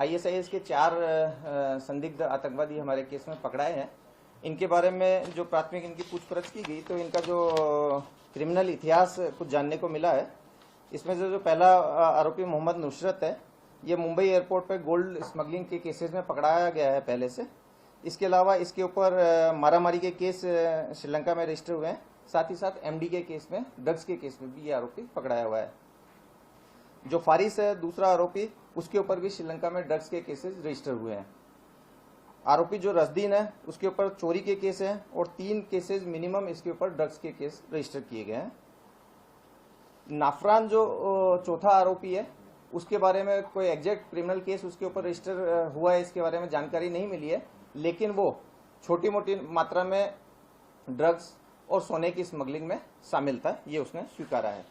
ISIS के 4 संदिग्ध आतंकवादी हमारे केस में पकड़ाए हैं। इनके बारे में जो प्राथमिक इनकी पूछपरछ की गई तो इनका जो क्रिमिनल इतिहास कुछ जानने को मिला है। इसमें से जो पहला आरोपी मोहम्मद नुसरत है, ये मुंबई एयरपोर्ट पर गोल्ड स्मगलिंग के केसेस में पकड़ाया गया है पहले से। इसके अलावा इसके ऊपर मारामारी के केस श्रीलंका में रजिस्टर हुए हैं। साथ ही साथ एमडी के केस में, ड्रग्स के केस में भी ये आरोपी पकड़ाया हुआ है। जो फारिस है दूसरा आरोपी, उसके ऊपर भी श्रीलंका में ड्रग्स के केसेस रजिस्टर हुए हैं। आरोपी जो रजदीन है उसके ऊपर चोरी के केस हैं और 3 केसेस मिनिमम इसके ऊपर ड्रग्स के केस रजिस्टर किए गए हैं। नाफरान जो चौथा आरोपी है, उसके बारे में कोई एग्जैक्ट क्रिमिनल केस उसके ऊपर रजिस्टर हुआ है इसके बारे में जानकारी नहीं मिली है, लेकिन वो छोटी मोटी मात्रा में ड्रग्स और सोने की स्मगलिंग में शामिल था, ये उसने स्वीकारा है।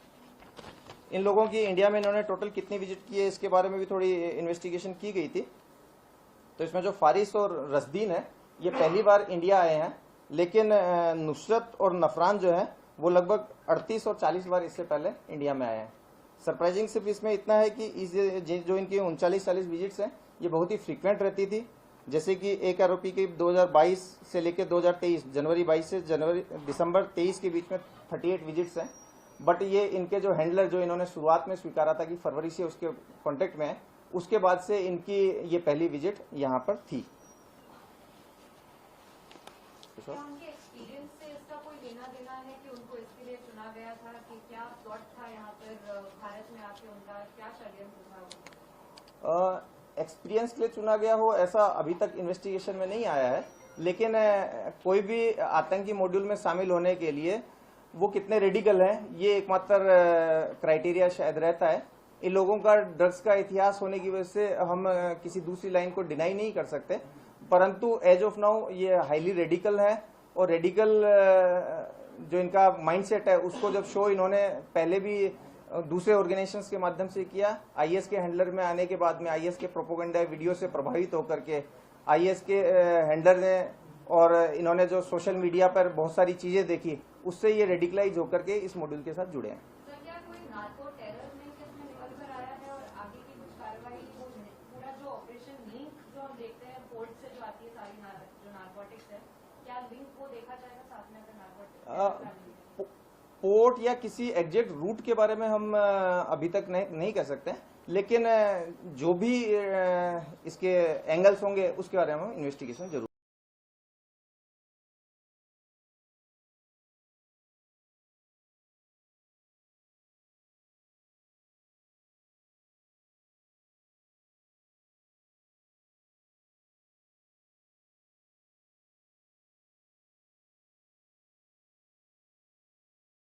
इन लोगों की इंडिया में इन्होंने टोटल कितनी विजिट की है इसके बारे में भी थोड़ी इन्वेस्टिगेशन की गई थी। तो इसमें जो फारिस और रजदीन है ये पहली बार इंडिया आए हैं, लेकिन नुसरत और नफरान जो है वो लगभग 38 और 40 बार इससे पहले इंडिया में आए हैं। सरप्राइजिंग सिर्फ इसमें इतना है कि इस जो इनकी 39-40 विजिट्स हैं ये बहुत ही फ्रीक्वेंट रहती थी। जैसे कि एक आरोपी की 2022 से लेकर 2023 जनवरी 22 से दिसंबर 23 के बीच में 38 विजिट्स हैं। बट ये इनके जो हैंडलर जो इन्होंने शुरुआत में स्वीकारा था कि फरवरी से उसके कांटेक्ट में है, उसके बाद से इनकी ये पहली विजिट यहाँ पर थी। क्या उनके एक्सपीरियंस से इसका कोई लेना देना है कि उनको इसके लिए चुना गया था, कि क्या प्लॉट था यहाँ पर भारत में आके उनका क्या षड्यंत्र था? एक्सपीरियंस के लिए चुना गया हो ऐसा अभी तक इन्वेस्टिगेशन में नहीं आया है, लेकिन कोई भी आतंकी मॉड्यूल में शामिल होने के लिए वो कितने रेडिकल हैं ये एकमात्र क्राइटेरिया शायद रहता है। इन लोगों का ड्रग्स का इतिहास होने की वजह से हम किसी दूसरी लाइन को डिनाई नहीं कर सकते, परंतु एज ऑफ नाउ ये हाईली रेडिकल है और रेडिकल जो इनका माइंडसेट है उसको जब शो इन्होंने पहले भी दूसरे ऑर्गेनाइजेशंस के माध्यम से किया, आईएस के हैंडलर में आने के बाद में आईएस के प्रोपेगेंडा वीडियो से प्रभावित होकर के आईएस के हैंडलर ने और इन्होंने जो सोशल मीडिया पर बहुत सारी चीजें देखी उससे ये रेडिकलाइज होकर के इस मॉड्यूल के साथ जुड़े हैं। क्या कोई नार्को टेरर में किसमें निकल कर आया है और आगे की कुछ कार्रवाई, वो पूरा जो ऑपरेशन लिंक जो हम देखते हैं पोर्ट से जो आती है सारी जो नार्कोटिक्स है, क्या लिंक को देखा जाएगा साथ में नार्कोटिक्स? पोर्ट या किसी एग्जैक्ट रूट के बारे में हम अभी तक नहीं कह सकते, लेकिन जो भी इसके एंगल्स होंगे उसके बारे में हम इन्वेस्टिगेशन जरूर